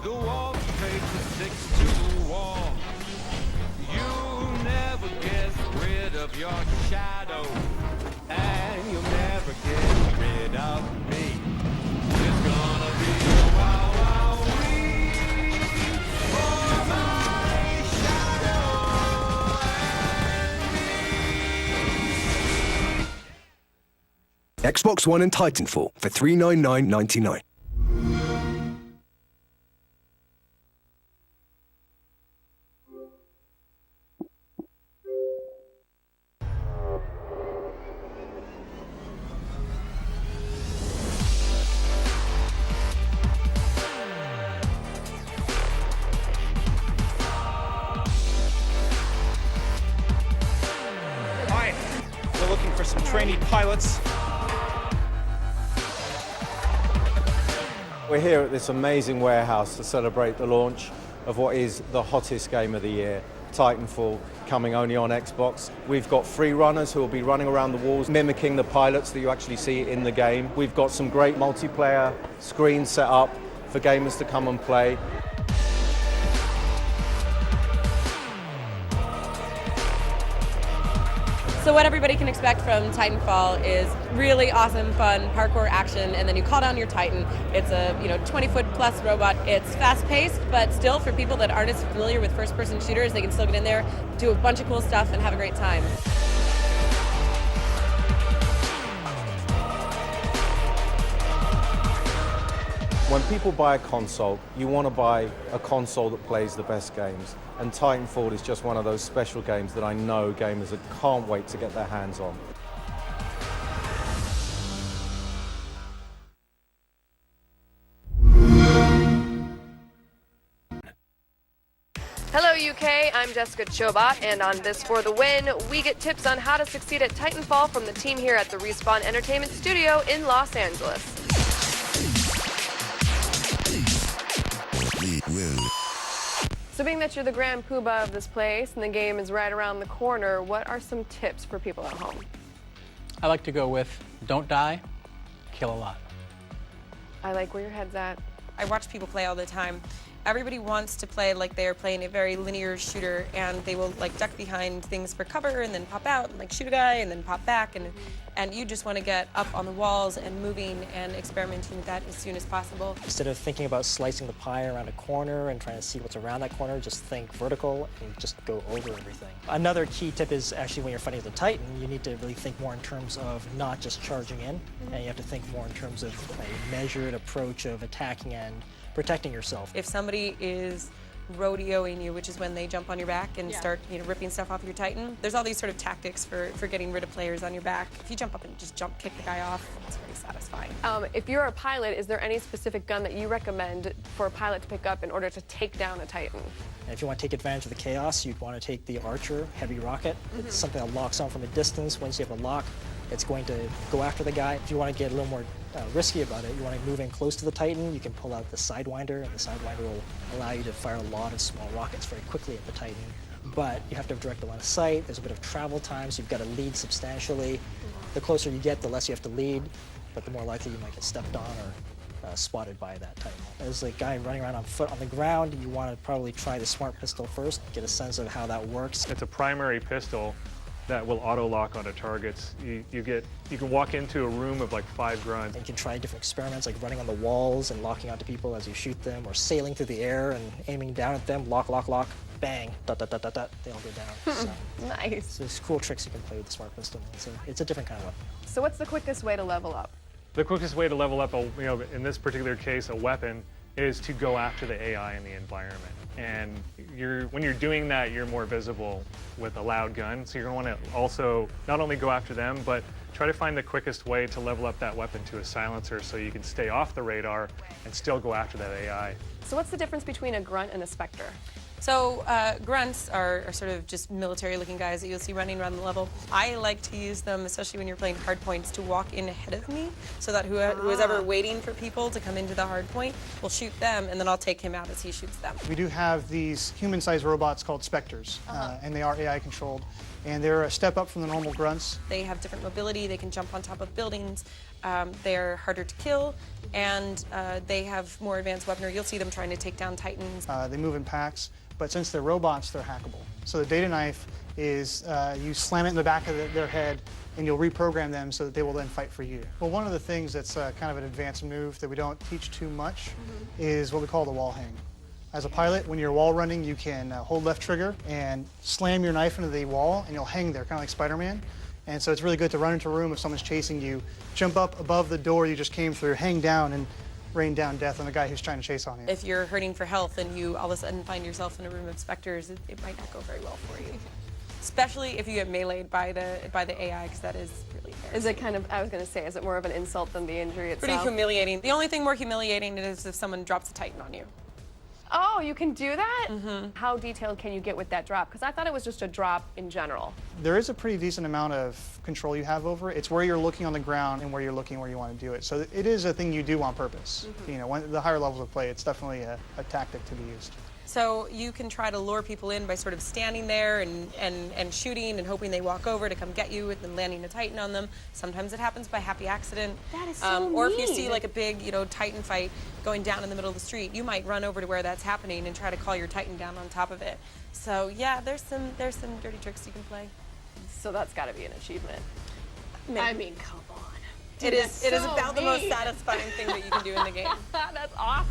The wallpaper sticks to the wall. You never get rid of your shadow, and you'll never get rid of me. It's gonna be a wild, wild week for my shadow and me. Xbox One and Titanfall for $399.99. We're looking for some trainee pilots. We're here at this amazing warehouse to celebrate the launch of what is the hottest game of the year, Titanfall, coming only on Xbox. We've got free runners who will be running around the walls, mimicking the pilots that you actually see in the game. We've got some great multiplayer screens set up for gamers to come and play. So what everybody can expect from Titanfall is really awesome, fun, parkour action, and then you call down your Titan. It's a 20-foot plus robot. It's fast-paced, but still for people that aren't as familiar with first-person shooters, they can still get in there, do a bunch of cool stuff, and have a great time. When people buy a console, you want to buy a console that plays the best games. And Titanfall is just one of those special games that I know gamers can't wait to get their hands on. Hello UK, I'm Jessica Chobot, and on This For The Win, we get tips on how to succeed at Titanfall from the team here at the Respawn Entertainment Studio in Los Angeles. So being that you're the grand poobah of this place and the game is right around the corner, what are some tips for people at home? I like to go with don't die, kill a lot. I like where your head's at. I watch people play all the time. Everybody wants to play like they're playing a very linear shooter, and they will like duck behind things for cover and then pop out and like shoot a guy and then pop back, and you just want to get up on the walls and moving and experimenting with that as soon as possible. Instead of thinking about slicing the pie around a corner and trying to see what's around that corner, just think vertical and just go over everything. Another key tip is actually when you're fighting the Titan, you need to really think more in terms of not just charging in, and you have to think more in terms of a measured approach of attacking and protecting yourself. If somebody is rodeoing you, which is when they jump on your back and start ripping stuff off your Titan, there's all these sort of tactics for getting rid of players on your back. If you jump up and just kick the guy off, it's very satisfying. If you're a pilot, is there any specific gun that you recommend for a pilot to pick up in order to take down a Titan? And if you want to take advantage of the chaos, you'd want to take the Archer Heavy Rocket. It's something that locks on from a distance. Once you have a lock, it's going to go after the guy. If you want to get a little more risky about it, you want to move in close to the Titan, you can pull out the Sidewinder, and the Sidewinder will allow you to fire a lot of small rockets very quickly at the Titan. But you have to have direct line of sight, there's a bit of travel time, so you've got to lead substantially. The closer you get, the less you have to lead, but the more likely you might get stepped on or spotted by that Titan. As a guy running around on foot on the ground, you want to probably try the Smart Pistol first, get a sense of how that works. It's a primary pistol that will auto-lock onto targets. You can walk into a room of like 5 grunts. And you can try different experiments like running on the walls and locking onto people as you shoot them, or sailing through the air and aiming down at them, lock, lock, lock, bang, dot, dot, dot, dot, dot, they all go down. So, Nice. so there's cool tricks you can play with the Smart Pistol. It's a different kind of weapon. So what's the quickest way to level up? The quickest way to level up, in this particular case, a weapon, is to go after the AI in the environment. And when you're doing that, you're more visible with a loud gun. So you're going to want to also not only go after them, but try to find the quickest way to level up that weapon to a silencer so you can stay off the radar and still go after that AI. So what's the difference between a grunt and a Spectre? So grunts are sort of just military-looking guys that you'll see running around the level. I like to use them, especially when you're playing hard points, to walk in ahead of me so that who is ever waiting for people to come into the hard point will shoot them, and then I'll take him out as he shoots them. We do have these human-sized robots called Spectres, and they are AI-controlled. and they're a step up from the normal grunts. They have different mobility, they can jump on top of buildings, they're harder to kill, and they have more advanced weaponry. You'll see them trying to take down Titans. They move in packs, but since they're robots, they're hackable. So the data knife is you slam it in the back of their head, and you'll reprogram them so that they will then fight for you. Well, one of the things that's kind of an advanced move that we don't teach too much is what we call the wall hang. As a pilot, when you're wall running, you can hold left trigger and slam your knife into the wall, and you'll hang there, kind of like Spider-Man. And so it's really good to run into a room if someone's chasing you, jump up above the door you just came through, hang down, and rain down death on the guy who's trying to chase on you. If you're hurting for health and you all of a sudden find yourself in a room of specters, it might not go very well for you. Especially if you get meleeed by the AI, because that is really embarrassing. Is it kind of, I was going to say, is it more of an insult than the injury itself? Pretty humiliating. The only thing more humiliating is if someone drops a Titan on you. Oh, you can do that? How detailed can you get with that drop? Because I thought it was just a drop in general. There is a pretty decent amount of control you have over it. It's where you're looking on the ground and where you're looking where you want to do it. So it is a thing you do on purpose. You know, the higher levels of play, it's definitely a tactic to be used. So you can try to lure people in by sort of standing there and shooting and hoping they walk over to come get you and then landing a Titan on them. Sometimes it happens by happy accident. That is so Or if you mean. see like a big, Titan fight going down in the middle of the street, you might run over to where that's happening and try to call your Titan down on top of it. So yeah, there's some dirty tricks you can play. So that's got to be an achievement. Maybe. I mean, come on. It is so about the most mean. satisfying thing that you can do in the game. That's awesome.